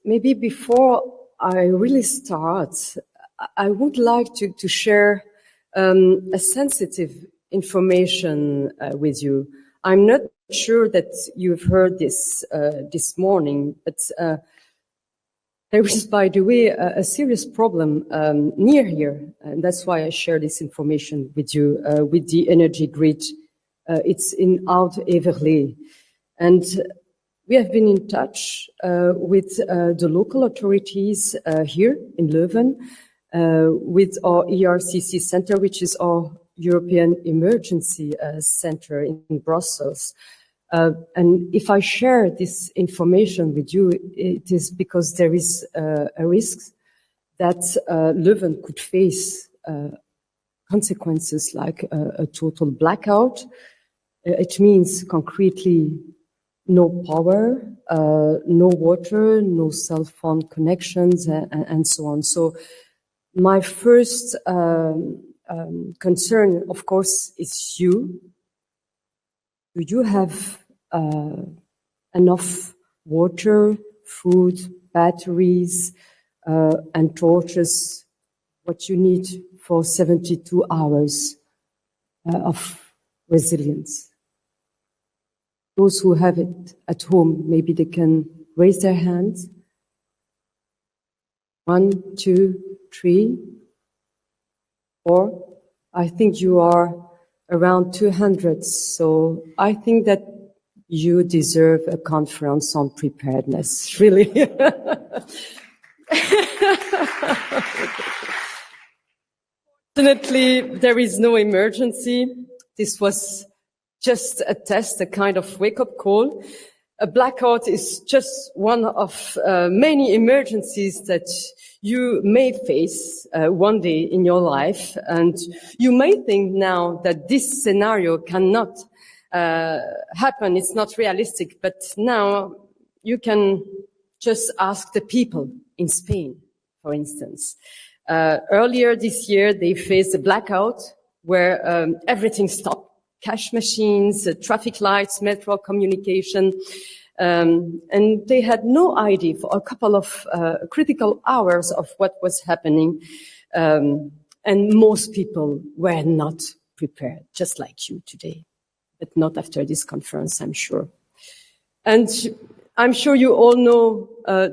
maybe before I really start, I would like to share a sensitive information with you. I'm not sure that you've heard this this morning, but there is, by the way, a serious problem near here, and that's why I share this information with you, with the energy grid. It's in Oud-Everlee. And we have been in touch with the local authorities here in Leuven, with our ERCC center, which is our European Emergency Center in Brussels. And if I share this information with you, it is because there is a risk that Leuven could face consequences like a total blackout. It means concretely no power, no water, no cell phone connections, and so on. So my first concern, of course, is you. Do you have enough water, food, batteries, and torches, what you need for 72 hours of resilience? Those who have it at home, maybe they can raise their hands. 1, 2, 3, 4. I think you are around 200. So I think that you deserve a conference on preparedness, really. Fortunately, there is no emergency. This was just a test, a kind of wake-up call. A blackout is just one of many emergencies that you may face one day in your life. And you may think now that this scenario cannot happen, it's not realistic, but now you can just ask the people in Spain, for instance. Earlier this year, they faced a blackout where everything stopped. Cash machines, traffic lights, metro communication, and they had no idea for a couple of critical hours of what was happening, and most people were not prepared, just like you today, but not after this conference, I'm sure. And I'm sure you all know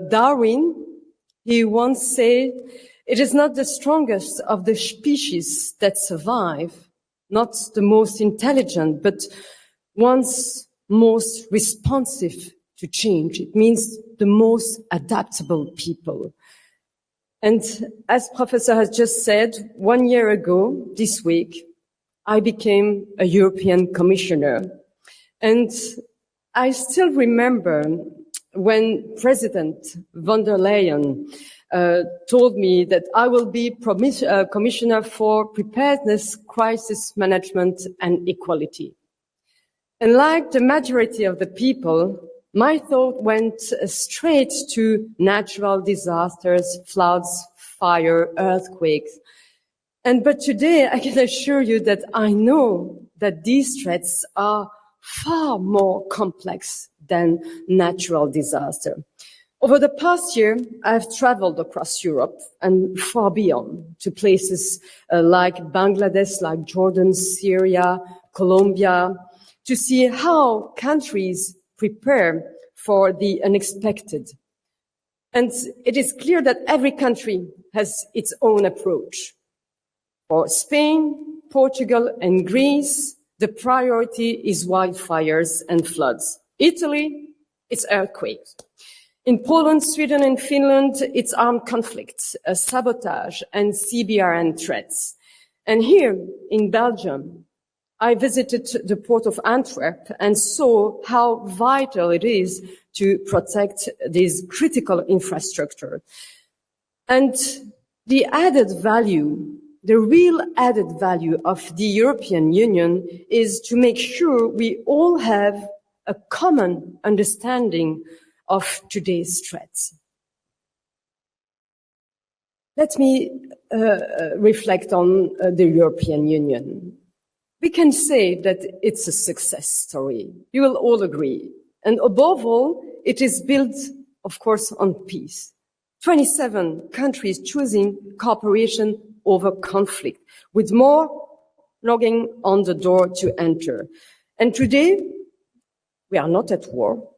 Darwin. He once said, "It is not the strongest of the species that survive, not the most intelligent, but one's most responsive to change. It means the most adaptable people." And as Professor has just said, 1 year ago, this week, I became a European Commissioner. And I still remember when President von der Leyen told me that I will be Commissioner for Preparedness, Crisis Management and Equality. And like the majority of the people, my thought went straight to natural disasters, floods, fire, earthquakes. But today I can assure you that I know that these threats are far more complex than natural disaster. Over the past year, I've traveled across Europe and far beyond to places like Bangladesh, like Jordan, Syria, Colombia, to see how countries prepare for the unexpected. And it is clear that every country has its own approach. For Spain, Portugal, and Greece, the priority is wildfires and floods. Italy, it's earthquakes. In Poland, Sweden, and Finland, it's armed conflicts, sabotage, and CBRN threats. And here in Belgium, I visited the port of Antwerp and saw how vital it is to protect this critical infrastructure. And the added value, the real added value of the European Union is to make sure we all have a common understanding of today's threats. Let me reflect on the European Union. We can say that it's a success story. You will all agree. And above all, it is built of course, on peace. 27 countries choosing cooperation over conflict, with more knocking on the door to enter. And today, we are not at war,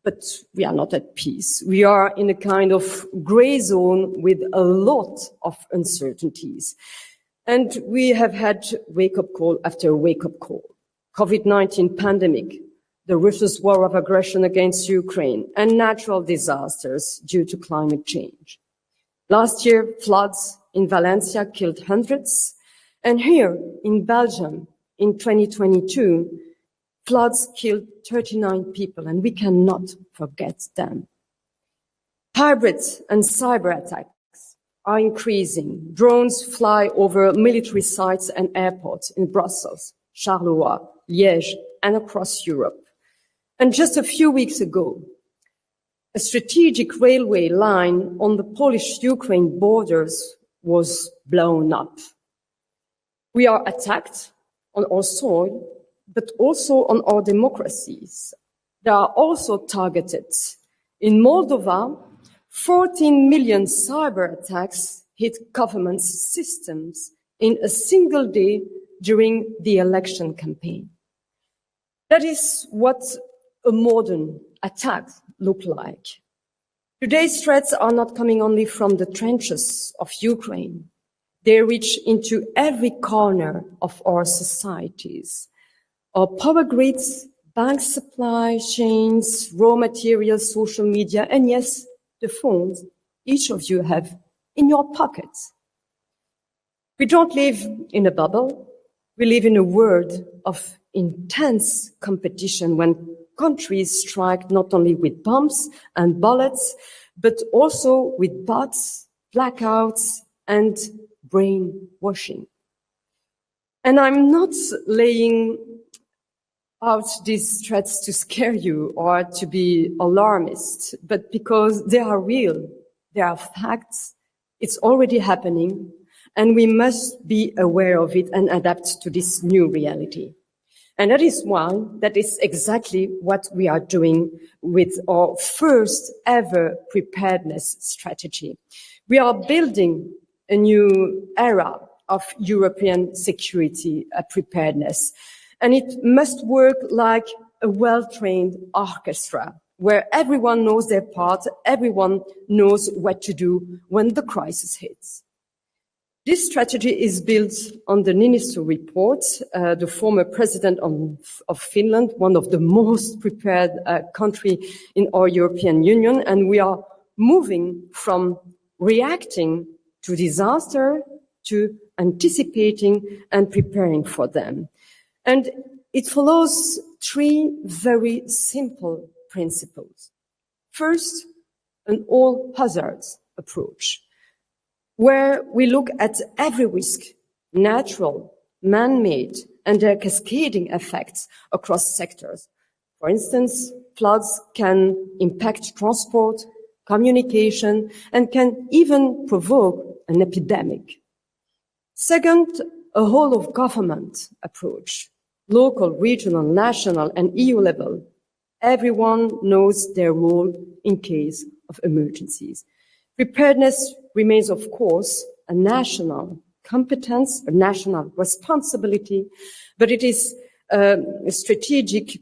but we are not at peace. We are in a kind of gray zone with a lot of uncertainties. And we have had wake-up call after wake-up call. COVID-19 pandemic, the Russia's war of aggression against Ukraine, and natural disasters due to climate change. Last year, floods in Valencia killed hundreds, and here in Belgium in 2022, floods killed 39 people, and we cannot forget them. Hybrid and cyber attacks are increasing. Drones fly over military sites and airports in Brussels, Charleroi, Liège, and across Europe. And just a few weeks ago, a strategic railway line on the Polish-Ukraine borders was blown up. We are attacked on our soil, but also on our democracies. They are also targeted. In Moldova, 14 million cyber attacks hit government systems in a single day during the election campaign. That is what a modern attack looks like. Today's threats are not coming only from the trenches of Ukraine. They reach into every corner of our societies. Our power grids, bank supply chains, raw materials, social media, and yes, the phones each of you have in your pockets. We don't live in a bubble. We live in a world of intense competition when countries strike not only with bombs and bullets, but also with bots, blackouts, and brainwashing. And I'm not laying out these threats to scare you or to be alarmist, but because they are real, they are facts, it's already happening, and we must be aware of it and adapt to this new reality. And that is exactly what we are doing with our first ever preparedness strategy. We are building a new era of European security preparedness. And it must work like a well-trained orchestra, where everyone knows their part, everyone knows what to do when the crisis hits. This strategy is built on the Niinistö report, the former president of Finland, one of the most prepared country in our European Union, and we are moving from reacting to disaster to anticipating and preparing for them. And it follows three very simple principles. First, an all hazards approach, where we look at every risk, natural, man-made, and their cascading effects across sectors. For instance, floods can impact transport, communication, and can even provoke an epidemic. Second, a whole of government approach, local, regional, national, and EU level. Everyone knows their role in case of emergencies. Preparedness remains, of course, a national competence, a national responsibility, but it is strategic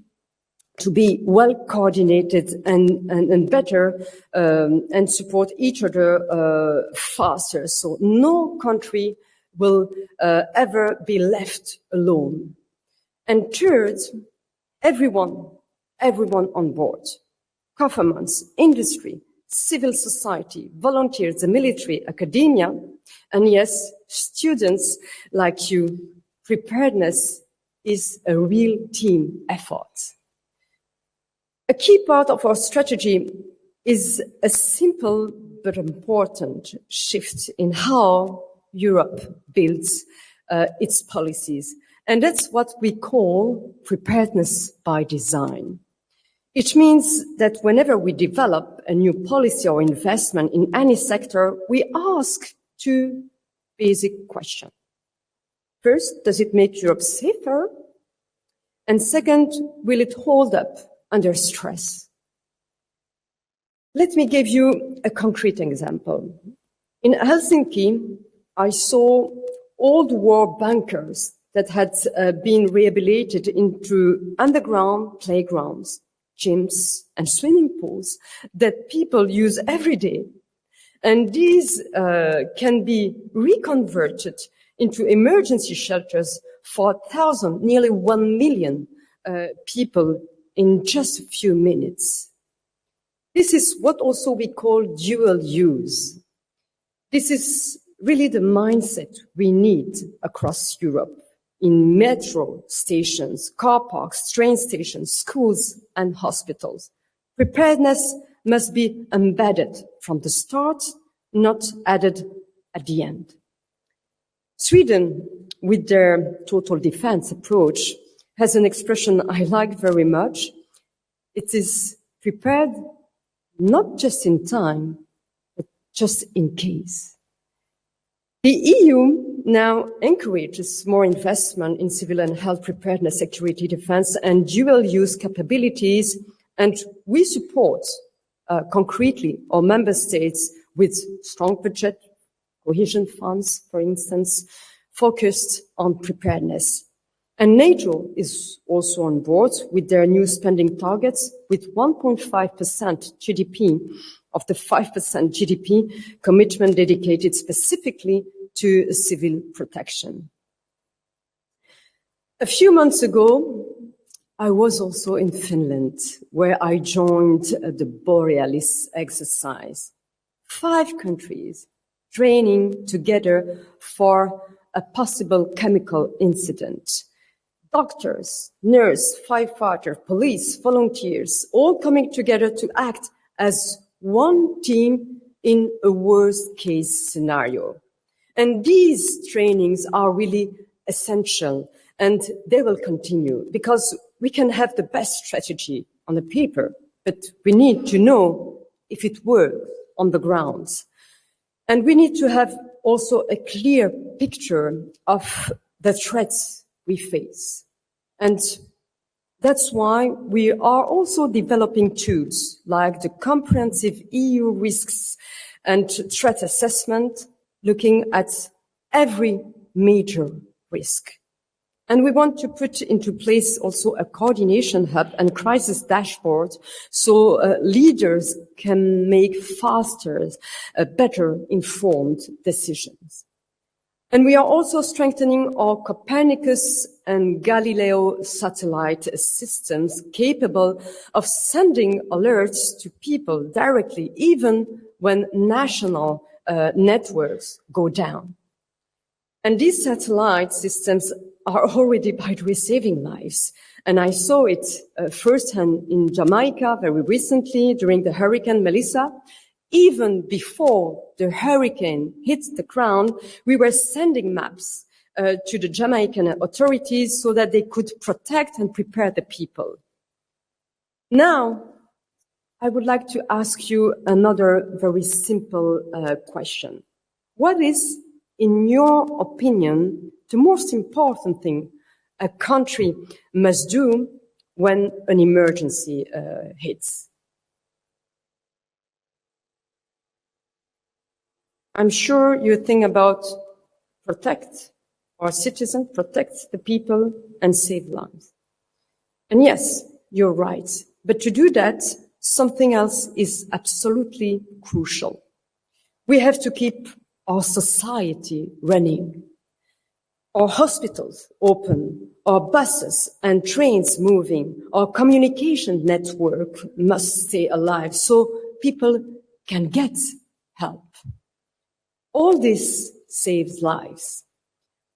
to be well coordinated and better and support each other faster. So no country will ever be left alone. And third, everyone on board, governments, industry, civil society, volunteers, the military, academia, and yes, students like you. Preparedness is a real team effort. A key part of our strategy is a simple but important shift in how Europe builds its policies. And that's what we call preparedness by design. It means that whenever we develop a new policy or investment in any sector, we ask two basic questions. First, does it make Europe safer? And second, will it hold up under stress? Let me give you a concrete example. In Helsinki, I saw old war bunkers that had been rehabilitated into underground playgrounds, gyms, and swimming pools that people use every day. And these can be reconverted into emergency shelters for 1,000, nearly 1 million people in just a few minutes. This is what also we call dual use. This is really the mindset we need across Europe in metro stations, car parks, train stations, schools, and hospitals. Preparedness must be embedded from the start, not added at the end. Sweden, with their total defense approach, has an expression I like very much. It is prepared not just in time, but just in case. The EU now encourages more investment in civil and health preparedness, security, defense, and dual-use capabilities, and we support concretely our member states with strong budget, cohesion funds, for instance, focused on preparedness. And NATO is also on board with their new spending targets with 1.5% GDP of the 5% GDP commitment dedicated specifically to civil protection. A few months ago, I was also in Finland, where I joined the Borealis exercise. 5 countries training together for a possible chemical incident. Doctors, nurses, firefighters, police, volunteers, all coming together to act as one team in a worst-case scenario. And these trainings are really essential, and they will continue, because we can have the best strategy on the paper, but we need to know if it works on the ground. And we need to have also a clear picture of the threats we face. And that's why we are also developing tools like the comprehensive EU risks and threat assessment, looking at every major risk. And we want to put into place also a coordination hub and crisis dashboard so leaders can make faster, better informed decisions. And we are also strengthening our Copernicus and Galileo satellite systems capable of sending alerts to people directly, even when national networks go down. And these satellite systems are already, by the way, saving lives. And I saw it firsthand in Jamaica very recently during the Hurricane Melissa. Even before the hurricane hit the ground, we were sending maps to the Jamaican authorities so that they could protect and prepare the people. Now, I would like to ask you another very simple question. What is, in your opinion, the most important thing a country must do when an emergency hits? I'm sure you think about protect our citizens, protect the people, and save lives. And yes, you're right. But to do that, something else is absolutely crucial. We have to keep our society running, our hospitals open, our buses and trains moving, our communication network must stay alive so people can get help. All this saves lives.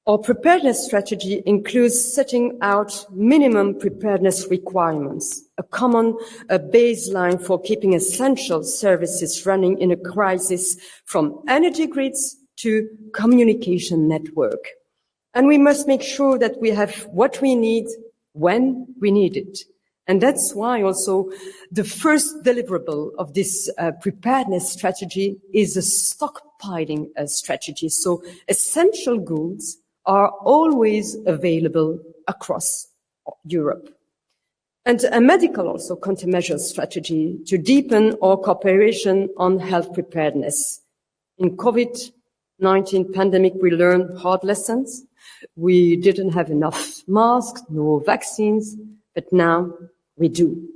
Our preparedness strategy includes setting out minimum preparedness requirements, a common baseline for keeping essential services running in a crisis, from energy grids to communication network. And we must make sure that we have what we need when we need it. And that's why also the first deliverable of this preparedness strategy is a stockpiling strategy. So essential goods are always available across Europe. and a medical also countermeasure strategy to deepen our cooperation on health preparedness. In COVID-19 pandemic, we learned hard lessons. We didn't have enough masks, no vaccines, but now we do.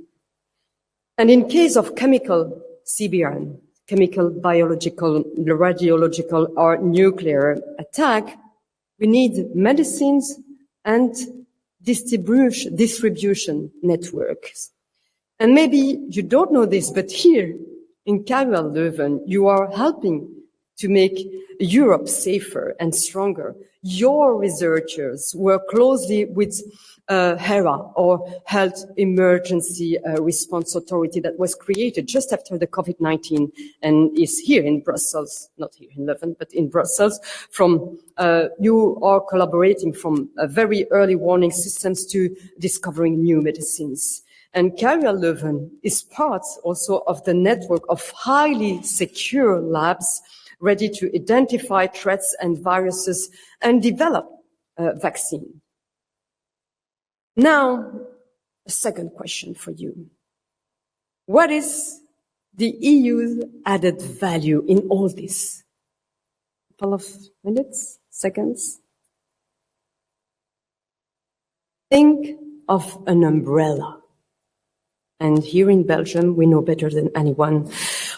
And in case of chemical CBRN, chemical, biological, radiological, or nuclear attack, we need medicines and distribution networks. And maybe you don't know this, but here in KUL Leuven, you are helping to make Europe safer and stronger. Your researchers work closely with HERA, or Health Emergency Response Authority, that was created just after the COVID-19 and is here in Brussels, not here in Leuven, but in Brussels. You are collaborating from very early warning systems to discovering new medicines. And KUL Leuven is part also of the network of highly secure labs ready to identify threats and viruses and develop a vaccine. Now, a second question for you. What is the EU's added value in all this? A couple of minutes, seconds. Think of an umbrella. And here in Belgium, we know better than anyone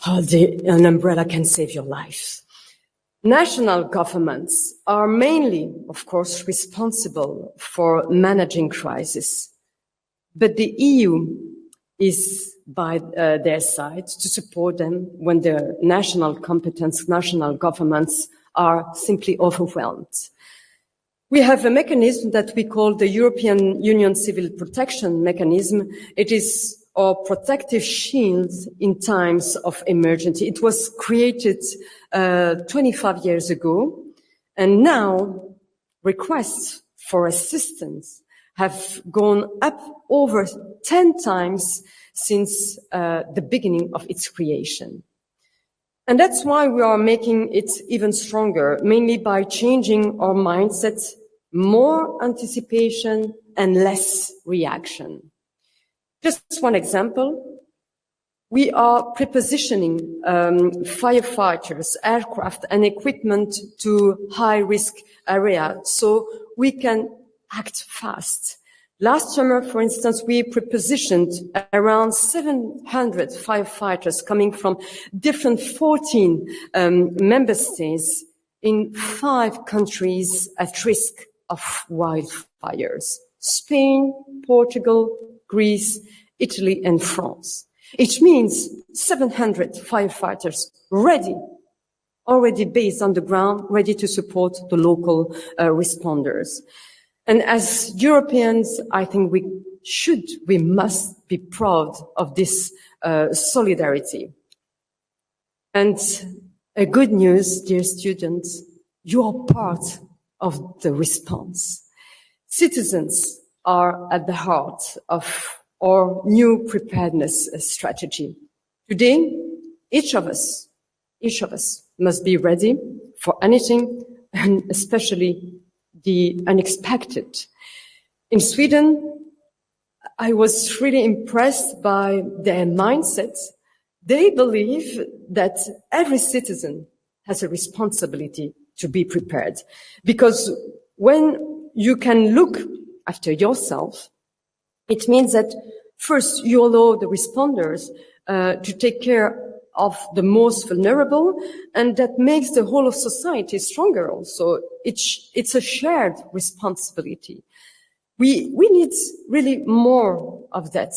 how an umbrella can save your life. National governments are mainly, of course, responsible for managing crisis. But the EU is by their side to support them when their national governments are simply overwhelmed. We have a mechanism that we call the European Union Civil Protection Mechanism. It is our protective shield in times of emergency. It was created 25 years ago, and now requests for assistance have gone up over 10 times since the beginning of its creation. And that's why we are making it even stronger, mainly by changing our mindset, more anticipation and less reaction. Just one example, we are prepositioning firefighters, aircraft and equipment to high-risk areas so we can act fast. Last summer, for instance, we prepositioned around 700 firefighters coming from different 14 member states in 5 countries at risk of wildfires: Spain, Portugal, Greece, Italy, and France. It means 700 firefighters already based on the ground, ready to support the local responders. And as Europeans, I think we must be proud of this solidarity. And a good news, dear students, you are part of the response. Citizens are at the heart of our new preparedness strategy. Today, each of us must be ready for anything, and especially the unexpected. In Sweden, I was really impressed by their mindset. They believe that every citizen has a responsibility to be prepared, because when you can look after yourself, it means that first you allow the responders to take care of the most vulnerable, and that makes the whole of society stronger also. It's a shared responsibility. We need really more of that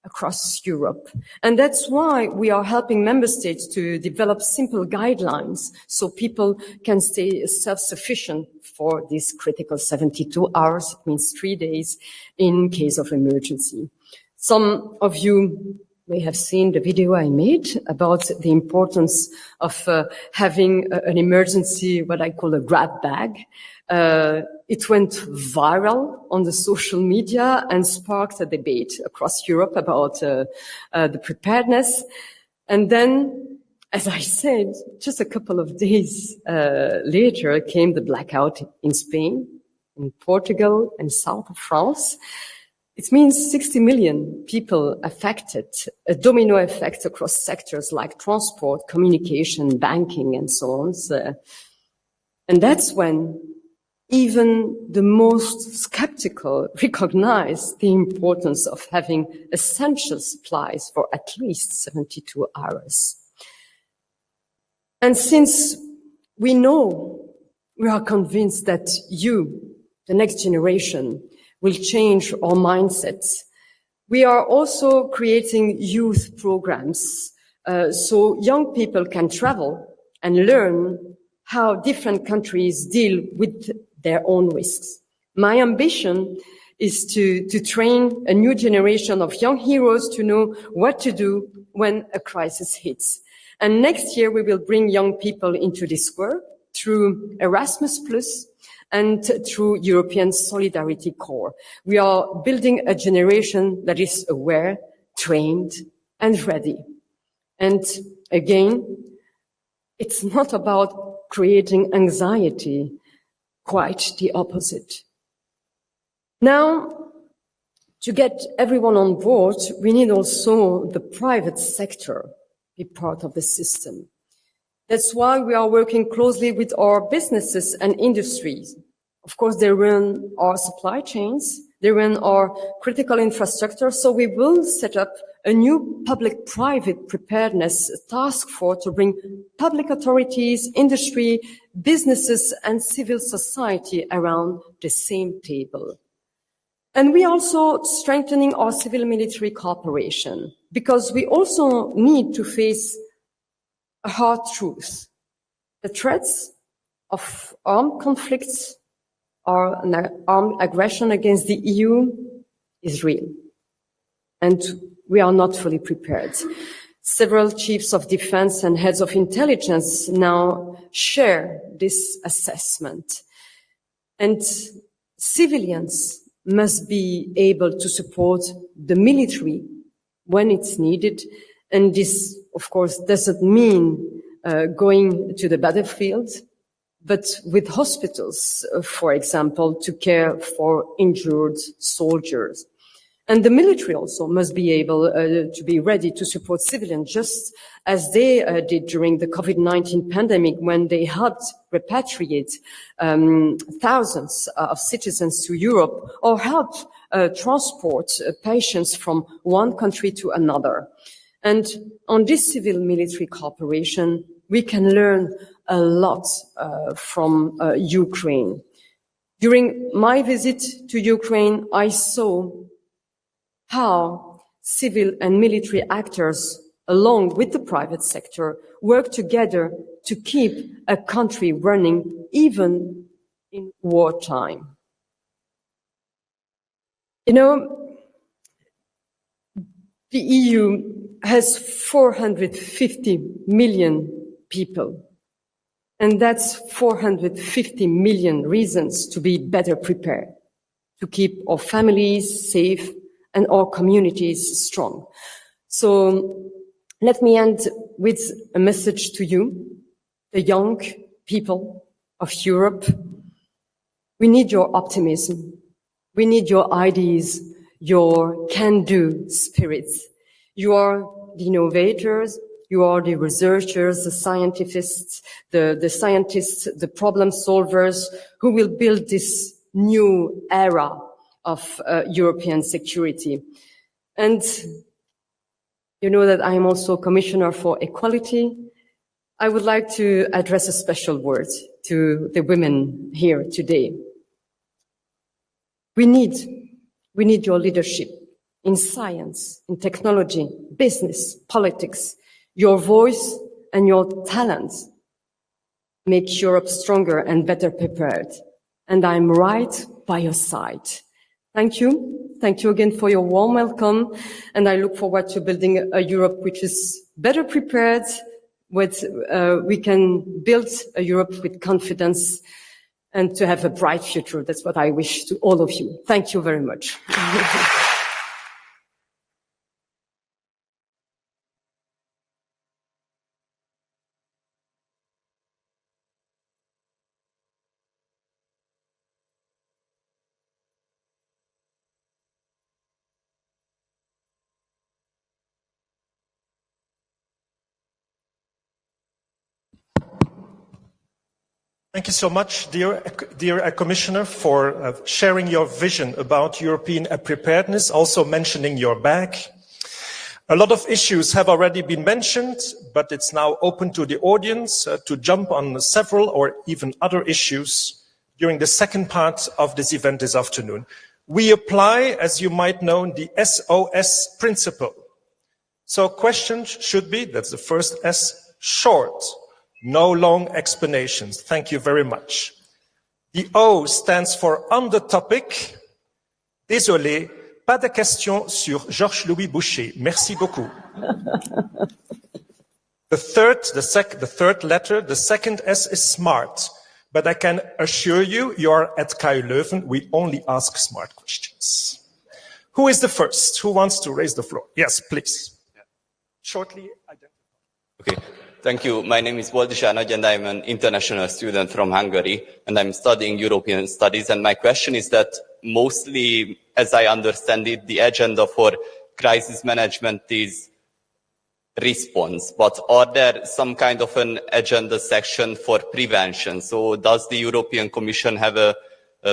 across Europe. And that's why we are helping member states to develop simple guidelines so people can stay self-sufficient for these critical 72 hours, it means 3 days, in case of emergency. Some of you may have seen the video I made about the importance of having an emergency, what I call a grab bag. It went viral on the social media and sparked a debate across Europe about the preparedness. And then, as I said, just a couple of days later came the blackout in Spain, in Portugal, and south of France. It means 60 million people affected, a domino effect across sectors like transport, communication, banking, and so on. And that's when even the most skeptical recognize the importance of having essential supplies for at least 72 hours. And since we know, we are convinced that you, the next generation, will change our mindsets, we are also creating youth programs so young people can travel and learn how different countries deal with their own risks. My ambition is to train a new generation of young heroes to know what to do when a crisis hits. And next year we will bring young people into this work through Erasmus+, and through European Solidarity Corps. We are building a generation that is aware, trained, and ready. And again, it's not about creating anxiety, quite the opposite. Now, to get everyone on board, we need also the private sector be part of the system. That's why we are working closely with our businesses and industries. Of course, they run our supply chains, they run our critical infrastructure, so we will set up a new public-private preparedness task force to bring public authorities, industry, businesses, and civil society around the same table. And we are also strengthening our civil-military cooperation, because we also need to face a hard truth. The threats of armed conflicts or an armed aggression against the EU is real. And we are not fully prepared. Several chiefs of defense and heads of intelligence now share this assessment. And civilians must be able to support the military when it's needed. And this, of course, doesn't mean going to the battlefield, but with hospitals, for example, to care for injured soldiers. And the military also must be able to be ready to support civilians, just as they did during the COVID-19 pandemic, when they helped repatriate thousands of citizens to Europe, or helped transport patients from one country to another. And on this civil-military cooperation, we can learn a lot from Ukraine. During my visit to Ukraine, I saw how civil and military actors, along with the private sector, work together to keep a country running even in wartime. You know, the EU has 450 million people, and that's 450 million reasons to be better prepared, to keep our families safe and our communities strong. So let me end with a message to you, the young people of Europe. We need your optimism. We need your ideas, your can-do spirits. You are the innovators, you are the researchers, the scientists, the problem solvers who will build this new era of European security. And you know that I am also Commissioner for Equality. I would like to address a special word to the women here today. We need your leadership in science, in technology, business, politics. Your voice and your talents make Europe stronger and better prepared. And I'm right by your side. Thank you. Thank you again for your warm welcome. And I look forward to building a Europe which is better prepared, with we can build a Europe with confidence and to have a bright future. That's what I wish to all of you. Thank you very much. Thank you so much, dear Commissioner, for sharing your vision about European preparedness, also mentioning your bag. A lot of issues have already been mentioned, but it's now open to the audience to jump on several or even other issues during the second part of this event this afternoon. We apply, as you might know, the SOS principle. So questions should be, that's the first S, short, no long explanations. Thank you very much. The O stands for on the topic. Désolé, pas de questions sur Georges-Louis Boucher. Merci beaucoup. The third letter, the second S is smart. But I can assure you, you're at KU Leuven, we only ask smart questions. Who is the first? Who wants to raise the floor? Yes, please. Shortly identify. Okay, thank you. My name is Boldizsár Nagy, and I'm an international student from Hungary, and I'm studying European studies. And my question is that mostly, as I understand it, the agenda for crisis management is response, but are there some kind of an agenda section for prevention? So does the European Commission have a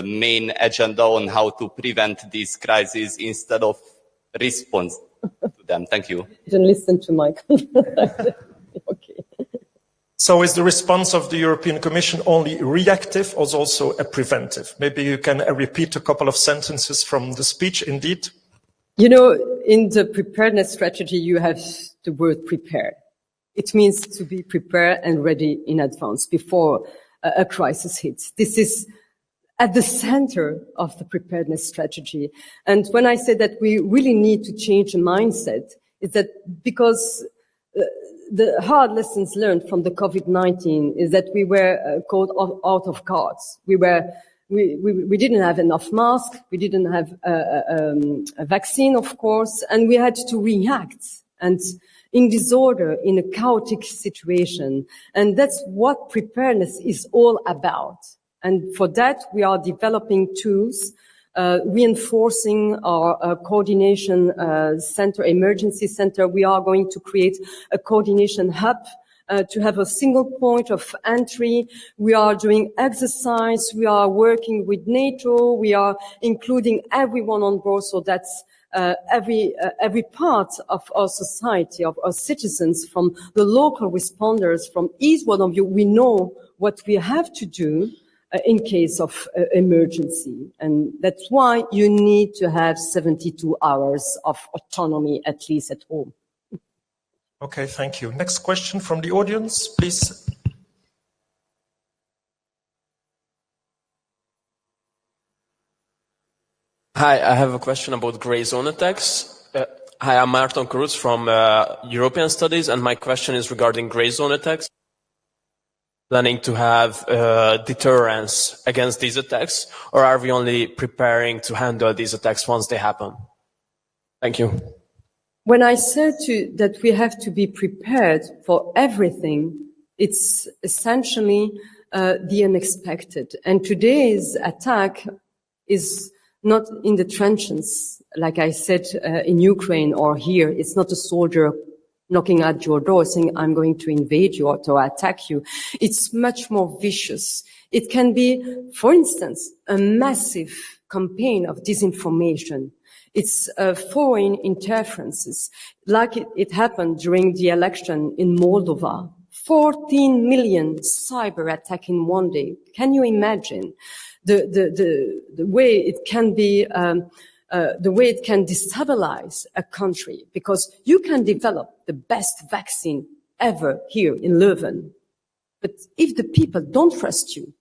main agenda on how to prevent these crises instead of response to them? Thank you. Don't listen to Michael. Okay. So is the response of the European Commission only reactive or also a preventive? Maybe you can repeat a couple of sentences from the speech, indeed. You know, in the preparedness strategy, you have the word prepare. It means to be prepared and ready in advance before a crisis hits. This is at the center of the preparedness strategy. And when I say that we really need to change the mindset, is that because the hard lessons learned from the COVID-19 is that we were caught out of cards. We didn't have enough masks. We didn't have a vaccine, of course, and we had to react and in disorder, in a chaotic situation. And that's what preparedness is all about. And for that, we are developing tools, reinforcing our coordination center, emergency center. We are going to create a coordination hub to have a single point of entry. We are doing exercise. We are working with NATO. We are including everyone on board. So that's every part of our society, of our citizens, from the local responders, from each one of you. We know what we have to do in case of emergency. And that's why you need to have 72 hours of autonomy, at least at home. Okay, thank you. Next question from the audience, please. Hi, I have a question about gray zone attacks. Hi, I'm Martin Karuz from European Studies, and my question is regarding gray zone attacks. Planning to have deterrence against these attacks, or are we only preparing to handle these attacks once they happen? Thank you. When I said that we have to be prepared for everything, it's essentially the unexpected. And today's attack is not in the trenches, like I said, in Ukraine or here. It's not a soldier knocking at your door saying, I'm going to invade you or to attack you. It's much more vicious. It can be, for instance, a massive campaign of disinformation. It's foreign interferences, like it happened during the election in Moldova. 14 million cyber attack in one day. Can you imagine the way it can be, the way it can destabilize a country? Because you can develop the best vaccine ever here in Leuven, but if the people don't trust you,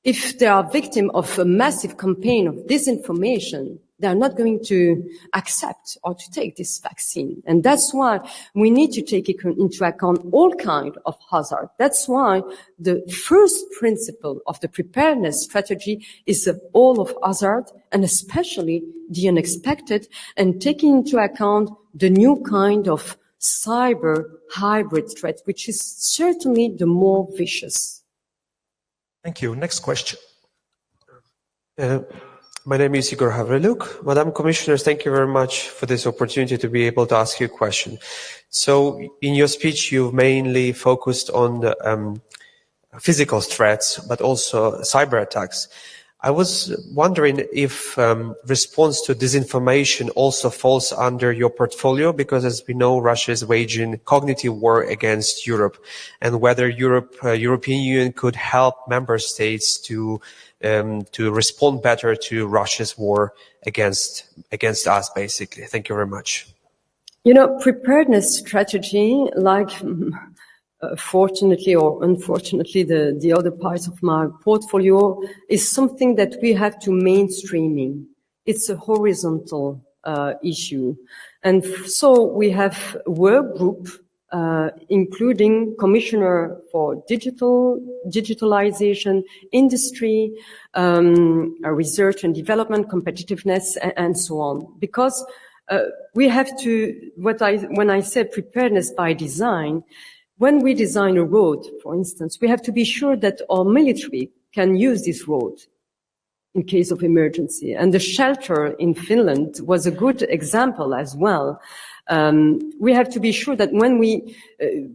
if they are victim of a massive campaign of disinformation, they are not going to accept or to take this vaccine. And that's why we need to take into account all kinds of hazard. That's why the first principle of the preparedness strategy is all of hazard, and especially the unexpected, and taking into account the new kind of cyber hybrid threat, which is certainly the more vicious. Thank you. Next question. My name is Igor Havreluk. Madam Commissioner, thank you very much for this opportunity to be able to ask you a question. So in your speech, you've mainly focused on the physical threats, but also cyber attacks. I was wondering if response to disinformation also falls under your portfolio, because as we know, Russia is waging cognitive war against Europe, and whether European Union could help member states to respond better to Russia's war against us, basically. Thank you very much. You know, preparedness strategy, like fortunately or unfortunately the other parts of my portfolio, is something that we have to mainstreaming. It's a horizontal issue. And so we have a work group, including Commissioner for digitalization, industry, research and development, competitiveness, and so on. Because we have to, when I said preparedness by design, when we design a road, for instance, we have to be sure that our military can use this road in case of emergency. And the shelter in Finland was a good example as well. We have to be sure that when we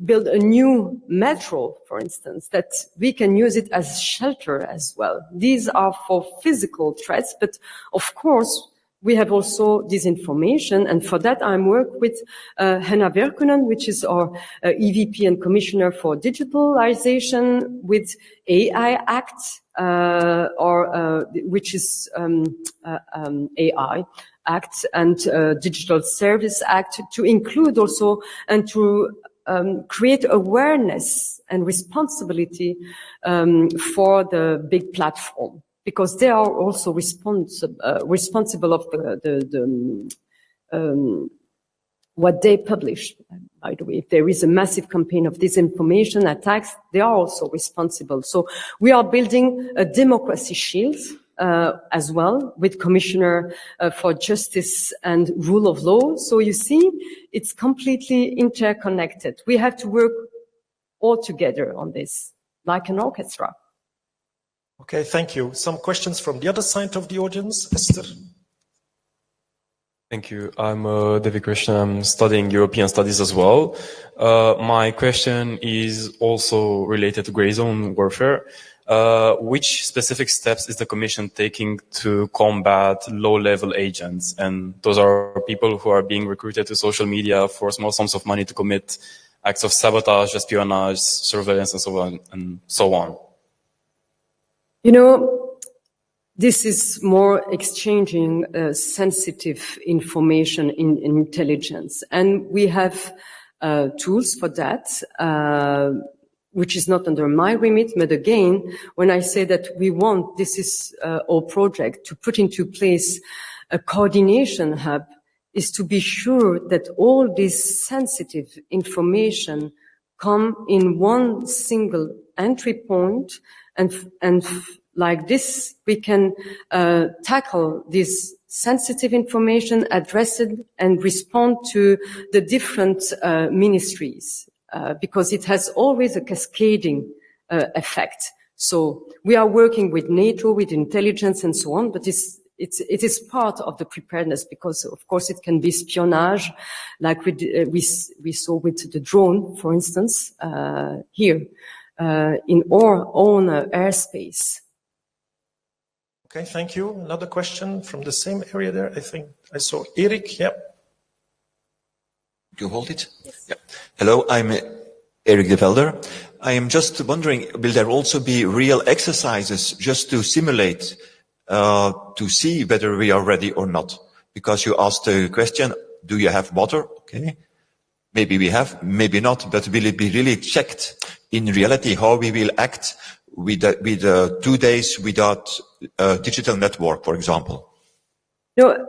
build a new metro, for instance, that we can use it as shelter as well. These are for physical threats, but of course, we have also disinformation, and for that I work with Henna Virkkunen, which is our EVP and Commissioner for Digitalization, with AI Act, which is AI Act, and Digital Service Act, to include also and to create awareness and responsibility for the big platform, because they are also responsible of what they publish. By the way, if there is a massive campaign of disinformation attacks, they are also responsible. So we are building a democracy shield as well, with Commissioner for Justice and Rule of Law. So you see, it's completely interconnected. We have to work all together on this, like an orchestra. Okay, thank you. Some questions from the other side of the audience. Esther? Thank you. I'm Devi Krishna. I'm studying European studies as well. My question is also related to grey zone warfare. Which specific steps is the Commission taking to combat low-level agents? And those are people who are being recruited to social media for small sums of money to commit acts of sabotage, espionage, surveillance, and so on and so on. You know, this is more exchanging sensitive information in intelligence. And we have tools for that, which is not under my remit. But again, when I say that we want, this is our project, to put into place a coordination hub, is to be sure that all this sensitive information come in one single entry point, and like this, we can tackle this sensitive information, address it, and respond to the different ministries, because it has always a cascading effect. So we are working with NATO, with intelligence, and so on, but it is part of the preparedness, because of course it can be espionage, like we saw with the drone, for instance, here. In our own airspace. Okay, thank you. Another question from the same area there. I think I saw Erik. Yeah. You hold it? Yes. Yeah. Hello, I'm Erik de Velder. I am just wondering, will there also be real exercises just to simulate, to see whether we are ready or not? Because you asked the question, do you have water? Okay. Maybe we have, maybe not, but will it be really checked in reality how we will act with 2 days without a digital network, for example? No,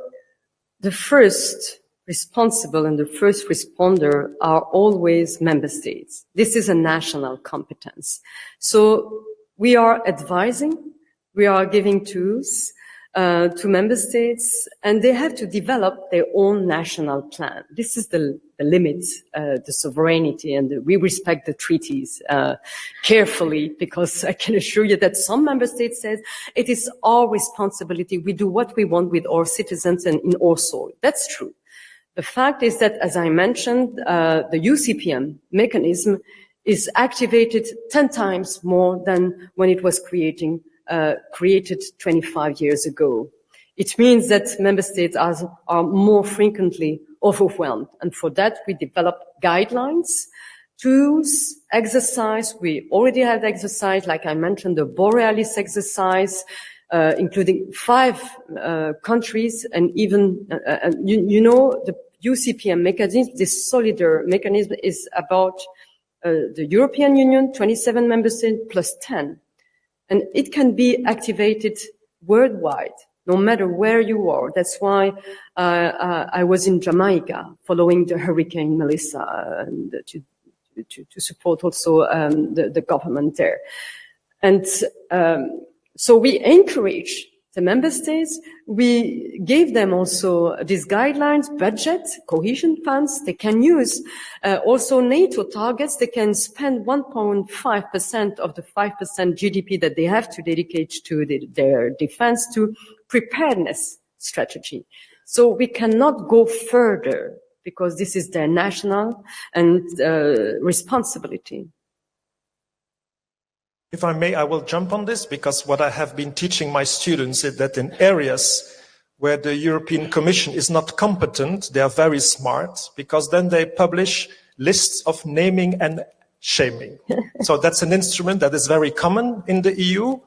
the first responsible and the first responder are always member states. This is a national competence. So we are advising, we are giving tools to member states, and they have to develop their own national plan. This is the limit, the sovereignty, and we respect the treaties carefully, because I can assure you that some member states said it is our responsibility. We do what we want with our citizens and in our soil. That's true. The fact is that, as I mentioned, the UCPM mechanism is activated 10 times more than when it was created 25 years ago. It means that member states are more frequently overwhelmed. And for that, we develop guidelines, tools, exercise. We already have exercise, like I mentioned, the Borealis exercise, including 5 countries, and even, the UCPM mechanism, this Solidar mechanism, is about the European Union, 27 member states plus 10. And it can be activated worldwide, no matter where you are. That's why I was in Jamaica following the Hurricane Melissa and to support also the government there. And so we encourage the member states. We gave them also these guidelines, budget, cohesion funds. They can use also NATO targets. They can spend 1.5% of the 5% GDP that they have to dedicate to their defense to preparedness strategy. So we cannot go further because this is their national and responsibility. If I may, I will jump on this, because what I have been teaching my students is that in areas where the European Commission is not competent, they are very smart, because then they publish lists of naming and shaming. So that's an instrument that is very common in the EU.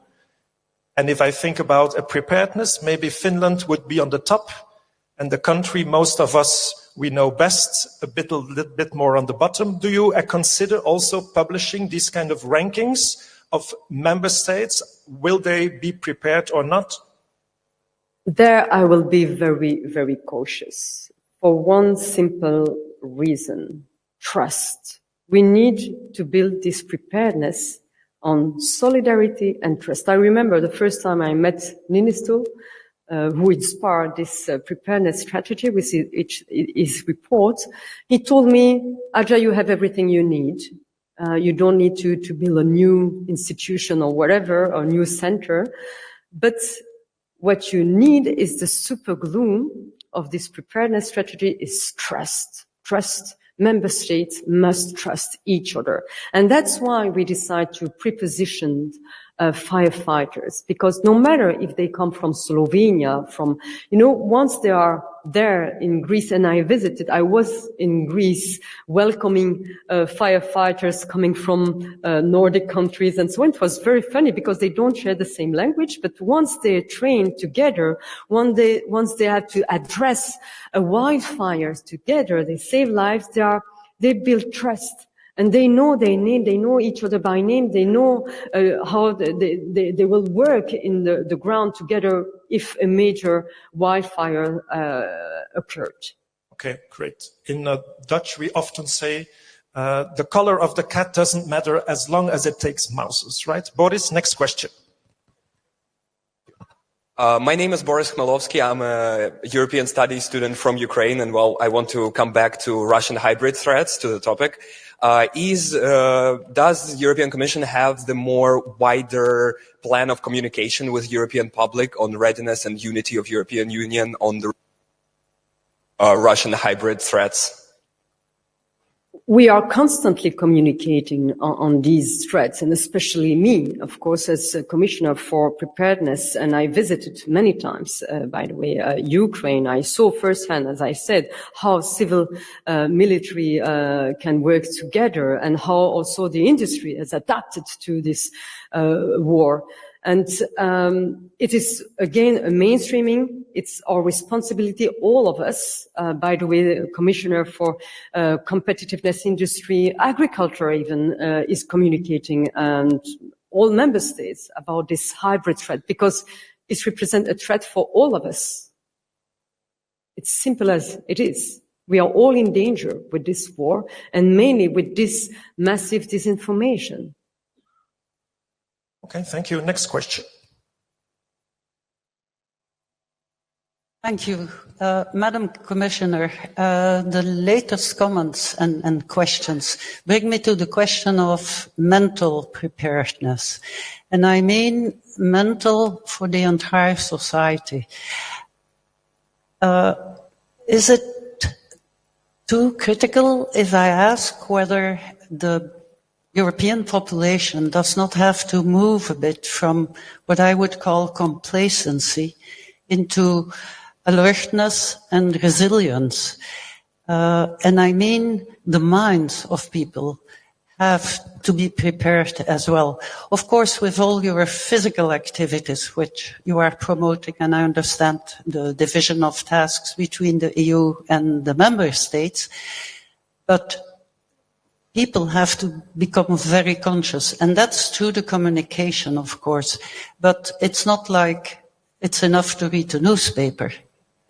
And if I think about a preparedness, maybe Finland would be on the top, and the country most of us we know best a little bit more on the bottom. Do you consider also publishing these kind of rankings of member states? Will they be prepared or not? There I will be very, very cautious for one simple reason: trust. We need to build this preparedness on solidarity and trust. I remember the first time I met Ninisto, who inspired this preparedness strategy with his report. He told me, Hadja, you have everything you need. You don't need to build a new institution or whatever, or new center. But what you need is the super glue of this preparedness strategy is trust. Trust. Member states must trust each other. And that's why we decide to preposition firefighters, because no matter if they come from Slovenia, once they are there in Greece, and I was in Greece welcoming firefighters coming from Nordic countries and so on. It was very funny because they don't share the same language, but once they're trained together, once they have to address wildfires together, they save lives, they build trust. And they know their name, they know each other by name, they know how they will work in the ground together if a major wildfire occurred. Okay, great. In Dutch, we often say, the color of the cat doesn't matter as long as it takes mouses, right? Boris, next question. My name is Boris Khmelovsky. I'm a European Studies student from Ukraine, and I want to come back to Russian hybrid threats, to the topic. Does the European Commission have the more wider plan of communication with European public on readiness and unity of European Union on the Russian hybrid threats? We are constantly communicating on these threats, and especially me, of course, as a Commissioner for Preparedness, and I visited many times, by the way, Ukraine. I saw firsthand, as I said, how civil military can work together, and how also the industry has adapted to this war. And it is, again, a mainstreaming. It's our responsibility, all of us, by the way, the Commissioner for Competitiveness, Industry, Agriculture even, is communicating, and all member states about this hybrid threat, because it represents a threat for all of us. It's simple as it is. We are all in danger with this war, and mainly with this massive disinformation. Okay, thank you. Next question. Thank you. Madam Commissioner, the latest comments and questions bring me to the question of mental preparedness. And I mean mental for the entire society. Is it too critical if I ask whether the European population does not have to move a bit from what I would call complacency into alertness and resilience. And I mean the minds of people have to be prepared as well. Of course, with all your physical activities, which you are promoting, and I understand the division of tasks between the EU and the member states, but people have to become very conscious, and that's through the communication, of course. But it's not like it's enough to read the newspaper.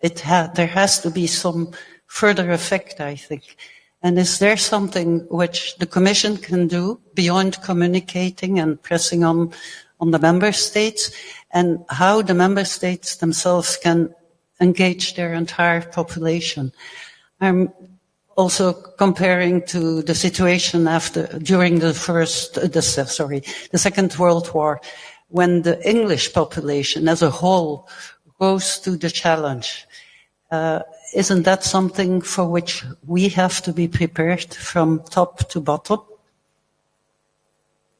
There has to be some further effect, I think. And is there something which the Commission can do beyond communicating and pressing on the member states, and how the member states themselves can engage their entire population? I'm also comparing to the situation during the Second World War, when the English population as a whole rose to the challenge. Isn't that something for which we have to be prepared from top to bottom?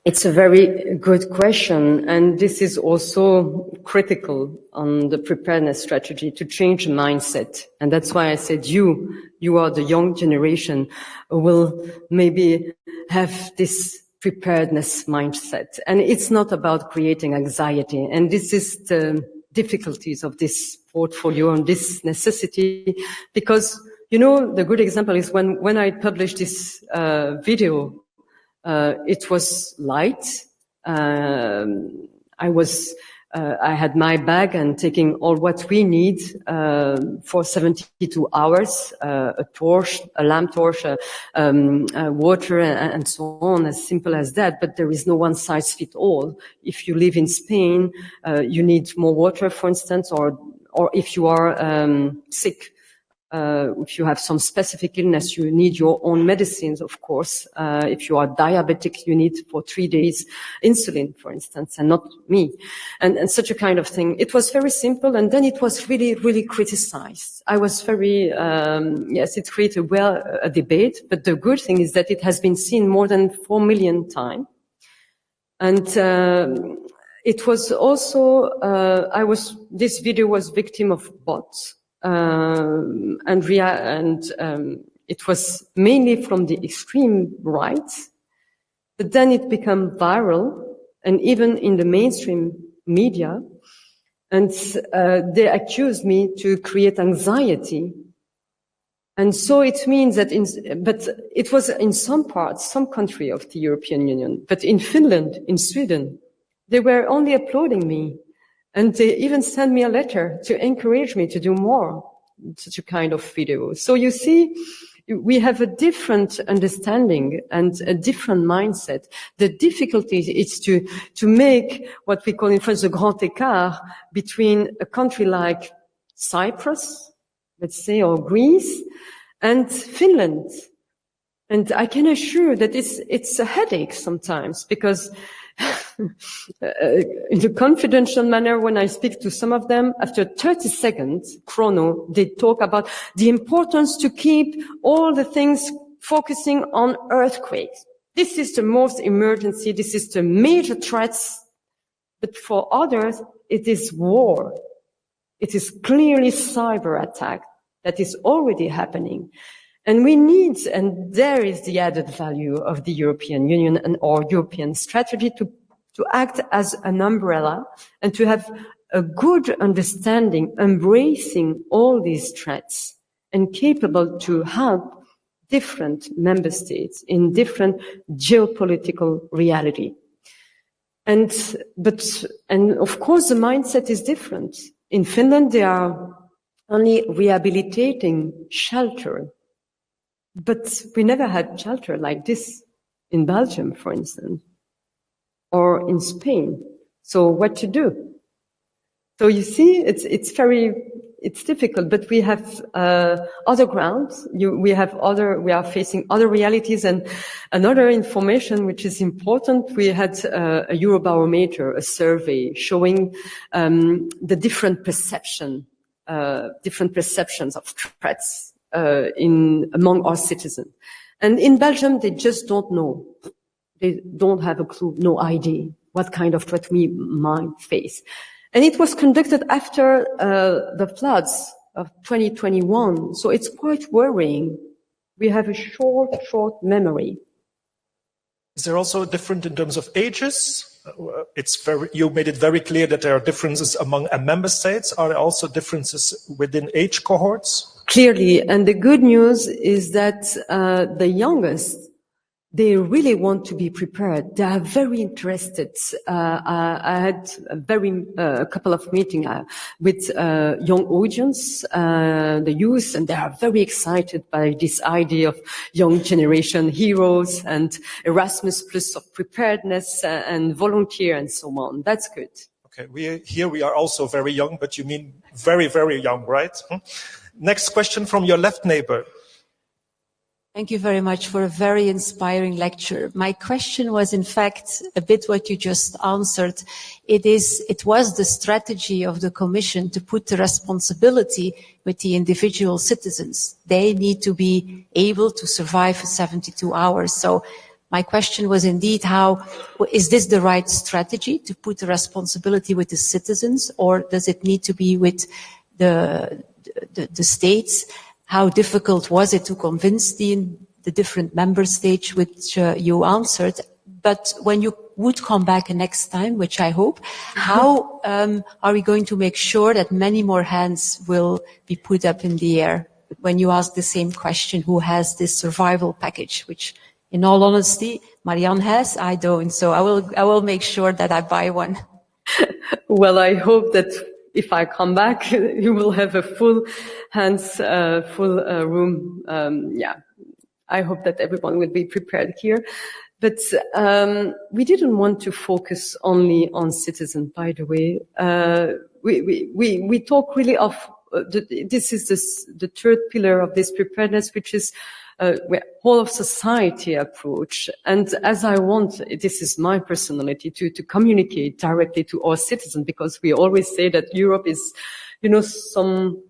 It's a very good question, and this is also critical on the preparedness strategy, to change mindset. And that's why I said you are the young generation who will maybe have this preparedness mindset. And it's not about creating anxiety. And this is the difficulties of this portfolio and this necessity, because, you know, the good example is when I published this video, it was light. I had my bag and taking all what we need for 72 hours, a torch, a lamp torch, water, and so on, as simple as that. But there is no one size fit all. If you live in Spain, you need more water, for instance, or if you are sick. If you have some specific illness, you need your own medicines, of course. If you are diabetic, you need for 3 days insulin, for instance, and not me. And such a kind of thing. It was very simple, and then it was really, really criticized. I was very, yes, it created a debate, but the good thing is that it has been seen more than 4 million times. And, it was also, this video was victim of bots. It was mainly from the extreme right, but then it became viral, and even in the mainstream media, and they accused me to create anxiety. And so it means that but it was in some parts, some country of the European Union, but in Finland, in Sweden, they were only applauding me. And they even sent me a letter to encourage me to do more, such a kind of video. So you see, we have a different understanding and a different mindset. The difficulty is to make what we call in French the grand écart between a country like Cyprus, let's say, or Greece, and Finland. And I can assure that it's a headache sometimes, because in a confidential manner, when I speak to some of them, after 30 seconds, chrono, they talk about the importance to keep all the things focusing on earthquakes. This is the most emergency. This is the major threats. But for others, it is war. It is clearly cyber attack that is already happening. And we need, and there is the added value of the European Union and our European strategy to act as an umbrella and to have a good understanding, embracing all these threats and capable to help different member states in different geopolitical reality. And of course the mindset is different. In Finland, they are only rehabilitating shelter. But we never had shelter like this in Belgium, for instance, or in Spain. So what to do? So you see, it's difficult, but we have other grounds. We are facing other realities, and another information which is important. We had a Eurobarometer, a survey showing the different perceptions of threats among our citizens. And in Belgium, they just don't know. They don't have a clue, no idea what kind of threat we might face. And it was conducted after the floods of 2021. So it's quite worrying. We have a short memory. Is there also a difference in terms of ages? You made it very clear that there are differences among member states. Are there also differences within age cohorts? Clearly, and the good news is that the youngest, they really want to be prepared. They are very interested. I had a couple of meetings with young audience, the youth, and they are very excited by this idea of young generation heroes and Erasmus Plus of preparedness and volunteer and so on. That's good. Okay, we are also very young, but you mean very, very young, right? Next question from your left neighbor. Thank you very much for a very inspiring lecture. My question was, in fact, a bit what you just answered. It was the strategy of the Commission to put the responsibility with the individual citizens. They need to be able to survive for 72 hours. So my question was indeed, is this the right strategy to put the responsibility with the citizens, or does it need to be with the states? How difficult was it to convince the different member states, which you answered? But when you would come back next time, which I hope, how are we going to make sure that many more hands will be put up in the air when you ask the same question, who has this survival package, which in all honesty, Marianne has, I don't. So I will make sure that I buy one. Well, I hope that if I come back, you will have a full room. I hope that everyone will be prepared here. But we didn't want to focus only on citizens, by the way. We talk really of, this is the third pillar of this preparedness, which is whole of society approach. And as this is my personality, to communicate directly to our citizens, because we always say that Europe is, some,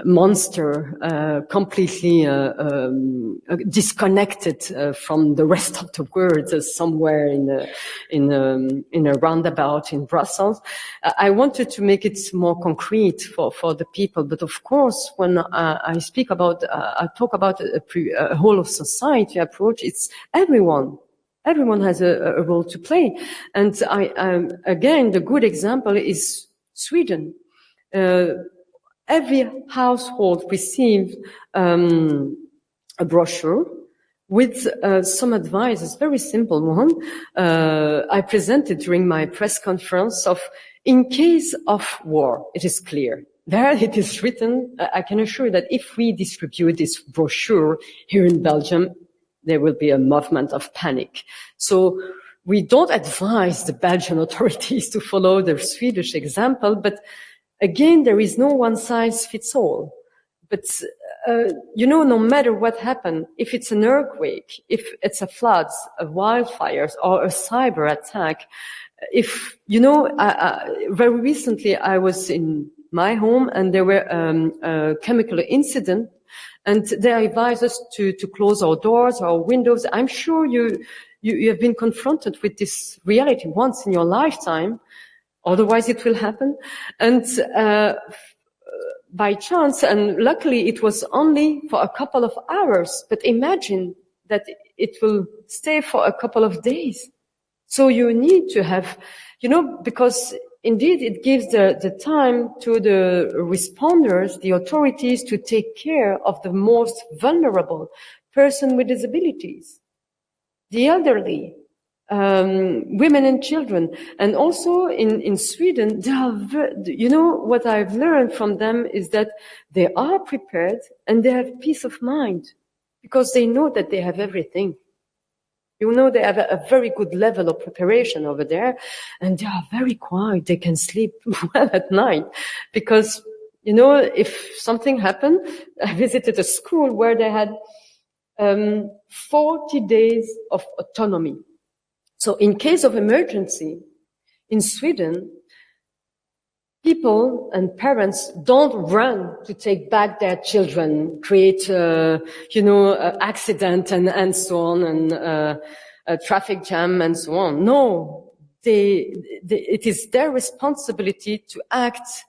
monster, completely disconnected from the rest of the world, somewhere in a roundabout in Brussels. I wanted to make it more concrete for the people, but of course, when I talk about a whole of society approach, it's everyone. Everyone has a role to play, and again, the good example is Sweden. Every household received a brochure with some advice, a very simple one. I presented during my press conference of, in case of war, it is clear. There it is written. I can assure you that if we distribute this brochure here in Belgium, there will be a movement of panic. So we don't advise the Belgian authorities to follow the Swedish example, but again, there is no one size fits all. But, no matter what happens, if it's an earthquake, if it's a floods, a wildfires, or a cyber attack, very recently I was in my home and there were a chemical incident, and they advised us to close our doors, our windows. I'm sure you have been confronted with this reality once in your lifetime. Otherwise it will happen. And by chance, and luckily it was only for a couple of hours, but imagine that it will stay for a couple of days. So you need to have, because indeed it gives the time to the responders, the authorities, to take care of the most vulnerable person with disabilities, the elderly, women and children. And also in Sweden, they are what I've learned from them is that they are prepared and they have peace of mind because they know that they have everything. They have a very good level of preparation over there, and they are very quiet. They can sleep well at night because, if something happened, I visited a school where they had 40 days of autonomy. So in case of emergency, in Sweden, people and parents don't run to take back their children, create, accident and so on, and a traffic jam and so on. No, it is their responsibility to act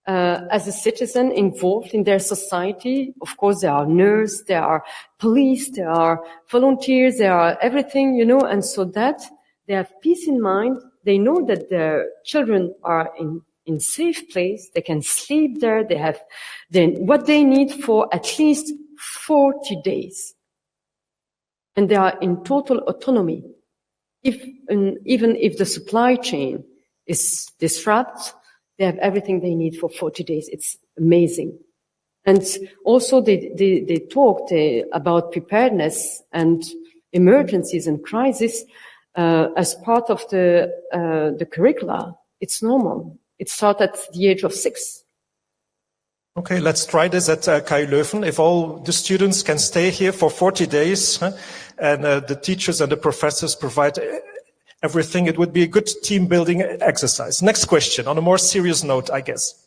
as a citizen involved in their society. Of course, there are nurses, there are police, there are volunteers, there are everything, and so that they have peace in mind. They know that their children are in safe place. They can sleep there. They have what they need for at least 40 days. And they are in total autonomy. Even if the supply chain is disrupted, they have everything they need for 40 days. It's amazing. And also they talked about preparedness and emergencies and crises as part of the curricula. It's normal. It starts at the age of 6. Okay, let's try this at KU Leuven. If all the students can stay here for 40 days and the teachers and the professors provide everything, it would be a good team building exercise. Next question, on a more serious note, I guess.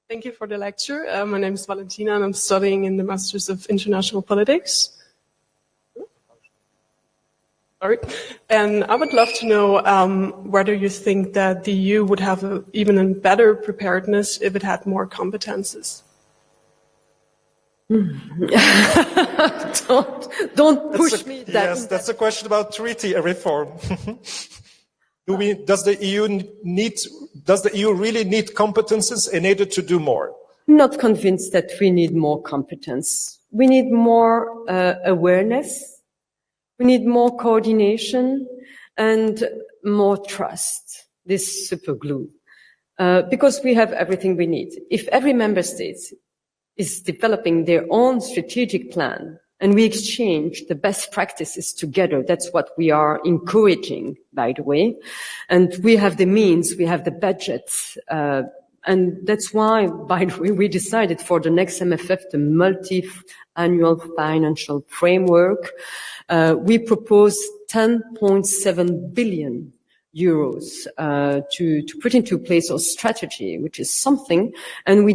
Thank you for the lecture. My name is Valentina and I'm studying in the Masters of International Politics. Sorry. And I would love to know whether you think that the EU would have even a better preparedness if it had more competences. Don't push me. Yes, that's a question about treaty reform. Does the EU really need competences in order to do more? I'm not convinced that we need more competence. We need more awareness. We need more coordination and more trust, this super glue, because we have everything we need. If every member state is developing their own strategic plan and we exchange the best practices together, that's what we are encouraging, by the way. And we have the means, we have the budgets, and that's why, by the way, we decided for the next MFF, the multi-annual financial framework, we propose 10.7 billion euros to put into place our strategy, which is something. And we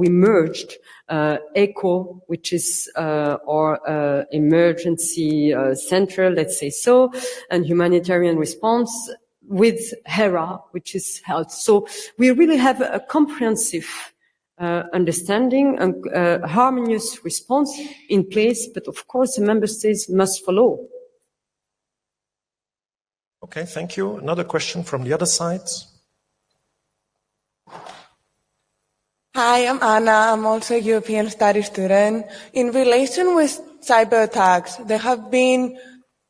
merged ECHO, which is our emergency center, let's say so, and humanitarian response, with HERA, which is health. So we really have a comprehensive understanding and harmonious response in place, but of course the member states must follow. Okay, thank you. Another question from the other side. Hi, I'm Anna. I'm also a European Studies student. In relation with cyber attacks, there have been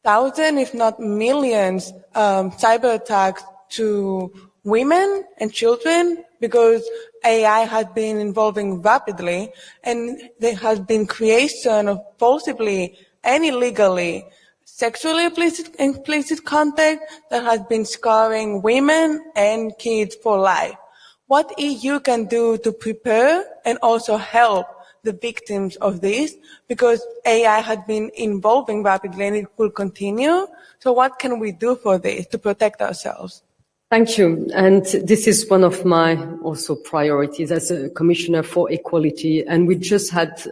thousands, if not millions, cyber attacks to women and children because AI has been evolving rapidly, and there has been creation of possibly and illegally sexually implicit content that has been scarring women and kids for life. What EU can do to prepare and also help the victims of this, because AI has been evolving rapidly and it will continue. So what can we do for this to protect ourselves? Thank you. And this is one of my also priorities as a commissioner for equality. And we just had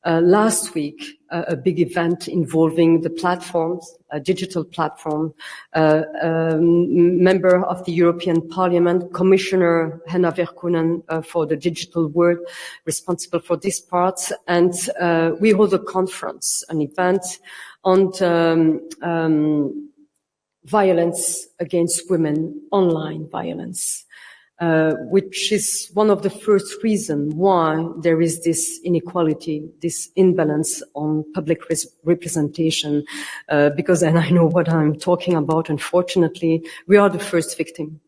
last week a big event involving the platforms, a digital platform, member of the European Parliament, Commissioner Henna Virkkunen for the digital world, responsible for this part. And we hold a conference, an event on violence against women, online violence, which is one of the first reasons why there is this inequality, this imbalance on public representation, because, and I know what I'm talking about, unfortunately, we are the first victim.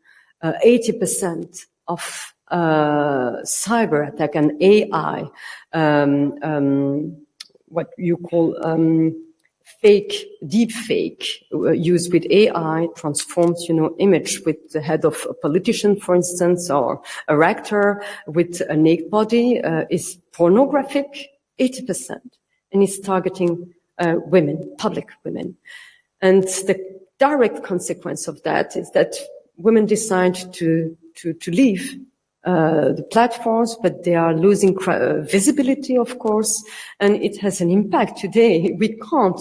80% of cyber attack and AI, what you call deep fake, used with AI, transforms, image with the head of a politician, for instance, or a actor with a naked body, is pornographic, 80%, and is targeting women, public women. And the direct consequence of that is that women decide to leave the platforms, but they are losing visibility, of course, and it has an impact today. We can't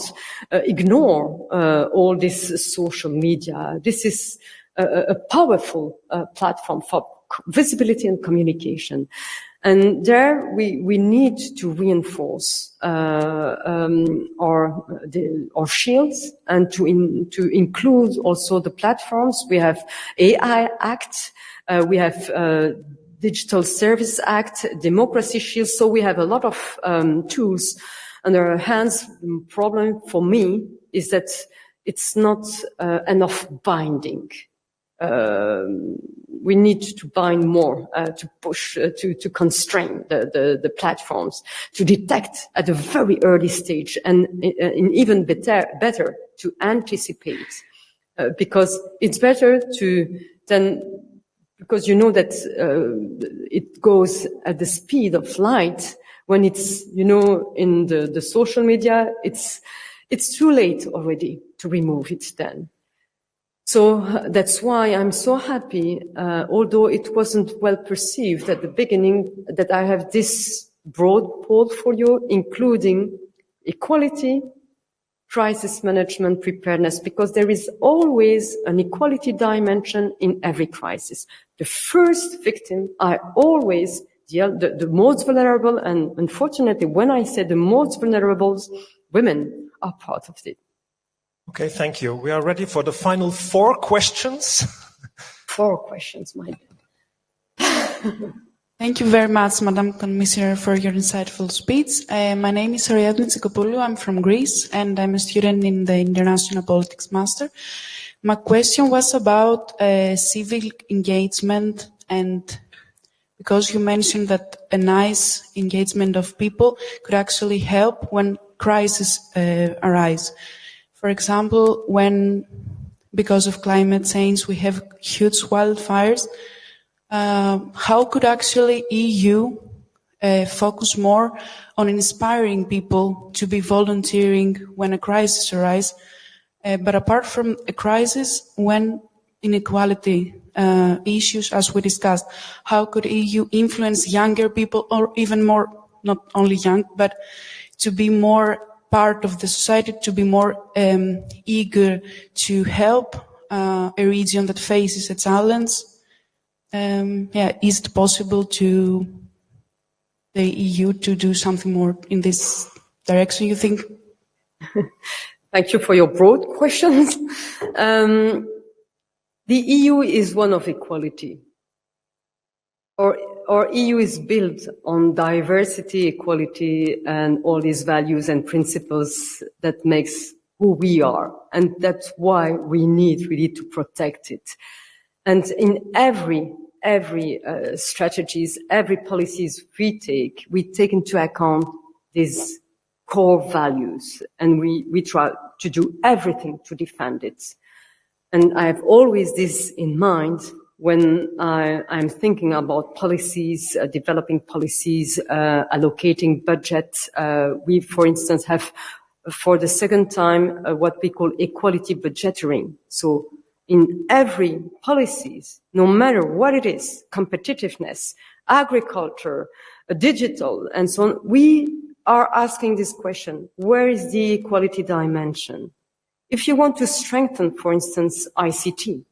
ignore all this social media. This is a powerful platform for visibility and communication. And there we need to reinforce our shields and to include also the platforms. We have AI Act, we have Digital Service Act, Democracy Shield. So we have a lot of tools under our hands. The problem for me is that it's not enough binding. We need to bind more, to push, to constrain the platforms, to detect at a very early stage, and even better to anticipate, because it's better because you know that it goes at the speed of light. When it's, in the social media, it's too late already to remove it then. So that's why I'm so happy, although it wasn't well perceived at the beginning, that I have this broad portfolio, including equality, crisis management, preparedness, because there is always an equality dimension in every crisis. The first victim are always the most vulnerable, and unfortunately, when I say the most vulnerable, women are part of it. Okay, thank you. We are ready for the final 4 questions. 4 questions, my bad. Thank you very much, Madam Commissioner, for your insightful speech. My name is Ariadne Tsikopoulou. I'm from Greece, and I'm a student in the International Politics Master. My question was about civil engagement, and because you mentioned that a nice engagement of people could actually help when crises arise. For example, when, because of climate change, we have huge wildfires, how could actually EU focus more on inspiring people to be volunteering when a crisis arises? But apart from a crisis, when inequality issues, as we discussed, how could EU influence younger people, or even more, not only young, but to be more part of the society, to be more eager to help a region that faces a challenge? Is it possible to the EU to do something more in this direction, you think? Thank you for your broad questions. The EU is one of equality. Our EU is built on diversity, equality, and all these values and principles that makes who we are. And that's why we need really to protect it. And in every strategies, every policies we take into account these core values, and we try to do everything to defend it. And I have always this in mind when I'm thinking about policies, developing policies, allocating budget. We, for instance, have for the second time what we call equality budgetering. So in every policies, no matter what it is, competitiveness, agriculture, digital, and so on, we are asking this question: where is the equality dimension? If you want to strengthen, for instance, ICT,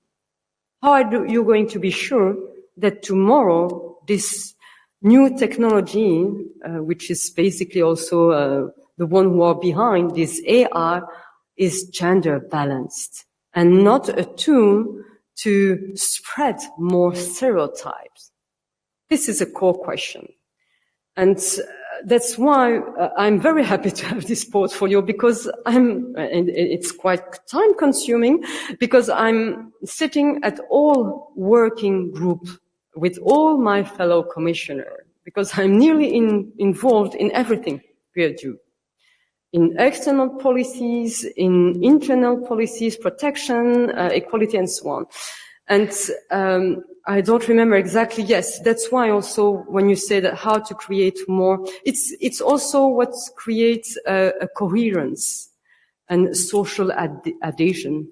how are you going to be sure that tomorrow this new technology, which is basically also the one who are behind this AI, is gender balanced and not a tool to spread more stereotypes? This is a core question. And that's why I'm very happy to have this portfolio, because and it's quite time consuming, because I'm sitting at all working group with all my fellow commissioners, because I'm nearly involved in everything we do. In external policies, in internal policies, protection, equality, and so on. And I don't remember exactly. Yes, that's why also when you say that how to create more, it's also what creates a coherence and social adhesion.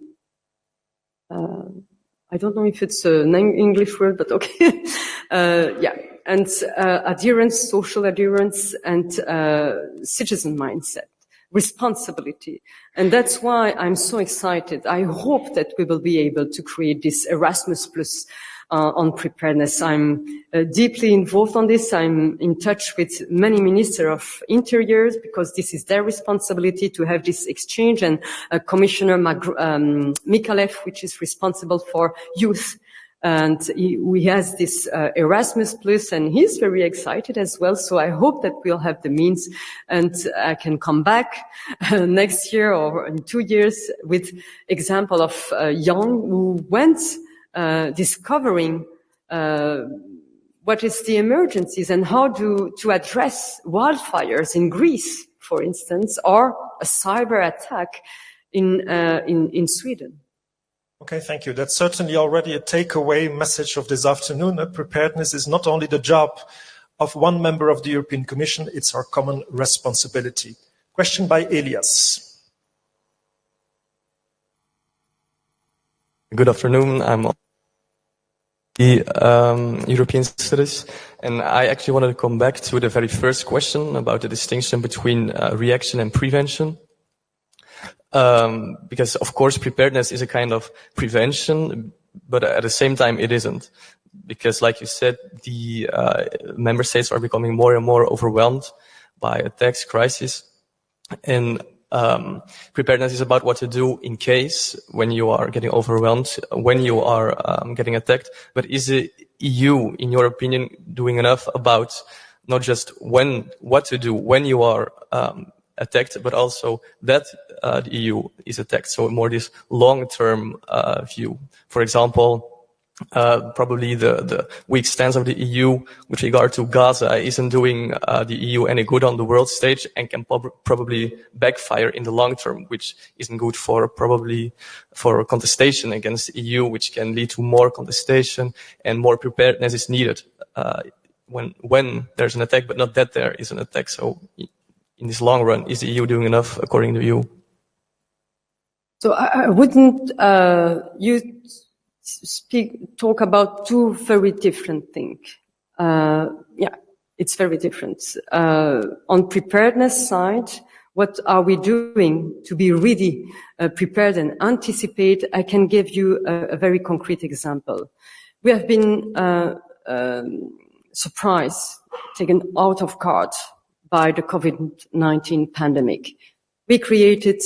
I don't know if it's an English word, but okay. Yeah. And adherence, social adherence, and citizen mindset, responsibility. And that's why I'm so excited. I hope that we will be able to create this Erasmus Plus on preparedness. I'm deeply involved on this. I'm in touch with many ministers of interiors because this is their responsibility to have this exchange, and Commissioner Mikalev, which is responsible for youth. And he has this Erasmus Plus, and he's very excited as well. So I hope that we'll have the means, and I can come back next year or in 2 years with example of young who went discovering what is the emergencies and how to address wildfires in Greece, for instance, or a cyber attack in Sweden. Okay, thank you. That's certainly already a takeaway message of this afternoon. Preparedness is not only the job of one member of the European Commission, it's our common responsibility. Question by Elias. Good afternoon. I'm the European Studies, and I actually wanted to come back to the very first question about the distinction between reaction and prevention. Because of course preparedness is a kind of prevention, but at the same time it isn't. Because like you said, the member states are becoming more and more overwhelmed by attacks, crises, and preparedness is about what to do in case when you are getting overwhelmed, when you are getting attacked. But is the EU, in your opinion, doing enough about not just what to do when you are attacked, but also that the EU is attacked? So more this long-term view. For example, probably the weak stance of the EU with regard to Gaza isn't doing the EU any good on the world stage, and can probably backfire in the long term, which isn't good for contestation against the EU, which can lead to more contestation, and more preparedness is needed when there's an attack, but not that there is an attack. So in this long run, is the EU doing enough according to you? So I wouldn't talk about two very different things. Yeah, it's very different. On preparedness side, what are we doing to be really prepared and anticipate? I can give you a very concrete example. We have been surprised, taken out of guard by the COVID-19 pandemic. We created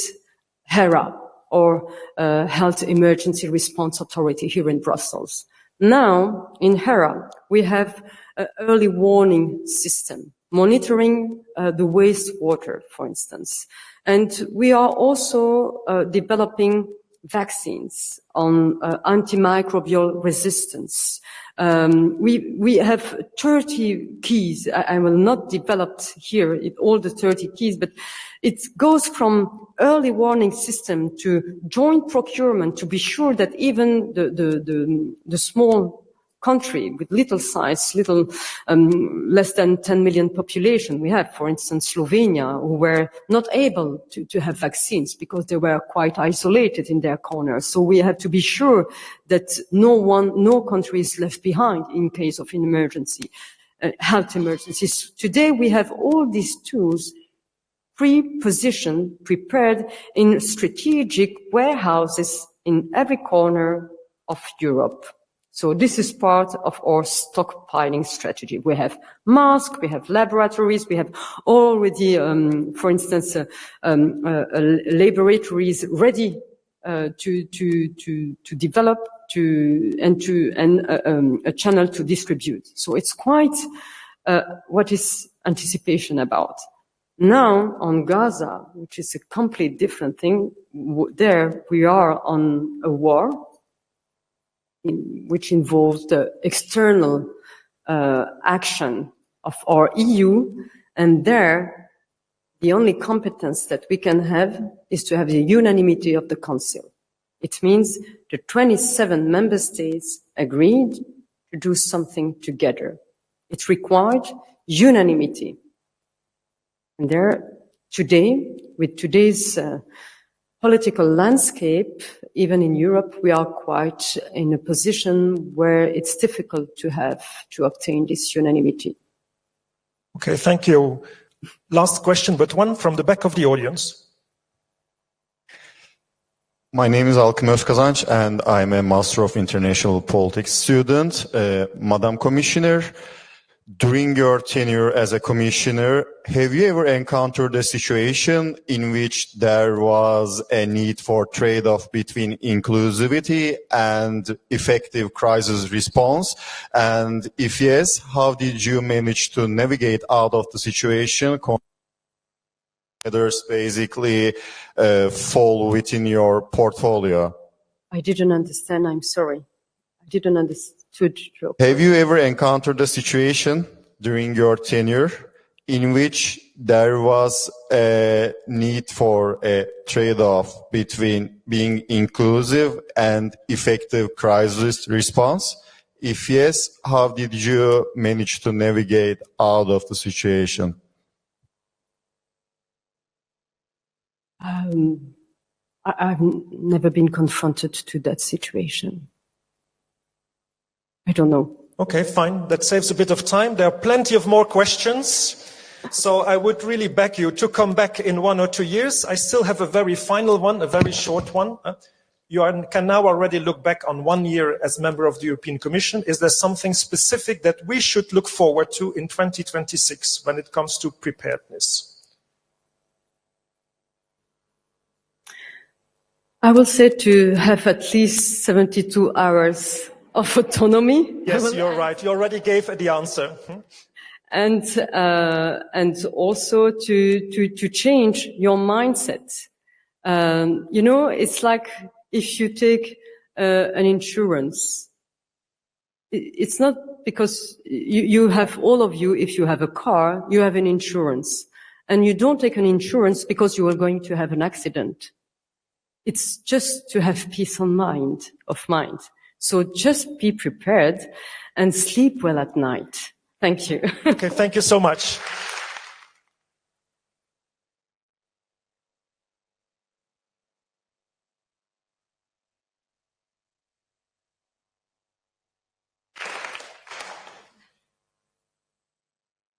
HERA, or Health Emergency Response Authority here in Brussels. Now, in HERA, we have an early warning system, monitoring the wastewater, for instance. And we are also developing vaccines on antimicrobial resistance. We have 30 keys. I will not develop here all the 30 keys, but it goes from early warning system to joint procurement to be sure that even the small country with little size, less than 10 million population. We have, for instance, Slovenia, who were not able to have vaccines because they were quite isolated in their corners. So we have to be sure that no country is left behind in case of an emergency, health emergencies. Today we have all these tools pre-positioned, prepared in strategic warehouses in every corner of Europe. So this is part of our stockpiling strategy. We have masks, we have laboratories, we have already, for instance, laboratories ready to develop a channel to distribute. So it's quite what is anticipation about. Now on Gaza, which is a complete different thing, there we are on a war which involves the external action of our EU, and there the only competence that we can have is to have the unanimity of the Council. It means the 27 member states agreed to do something together. It required unanimity. And there, today, with today's political landscape, even in Europe, we are quite in a position where it's difficult to obtain this unanimity. Okay, thank you. Last question, but one from the back of the audience. My name is Alkım Özkazanç, and I'm a Master of International Politics student. Madam Commissioner, during your tenure as a commissioner, have you ever encountered a situation in which there was a need for trade-off between inclusivity and effective crisis response? And if yes, how did you manage to navigate out of the situation? Others basically fall within your portfolio? I didn't understand. I'm sorry. I didn't understood. Have you ever encountered a situation during your tenure in which there was a need for a trade-off between being inclusive and effective crisis response? If yes, how did you manage to navigate out of the situation? I've never been confronted to that situation. I don't know. Okay, fine. That saves a bit of time. There are plenty of more questions. So I would really beg you to come back in 1 or 2 years. I still have a very final one, a very short one. You can now already look back on 1 year as member of the European Commission. Is there something specific that we should look forward to in 2026 when it comes to preparedness? I will say to have at least 72 hours of autonomy. Yes, you're right. You already gave the answer. And also to change your mindset. It's like if you take an insurance, it's not because you have, all of you, if you have a car, you have an insurance. And you don't take an insurance because you are going to have an accident. It's just to have peace of mind. So just be prepared and sleep well at night. Thank you. Okay, thank you so much.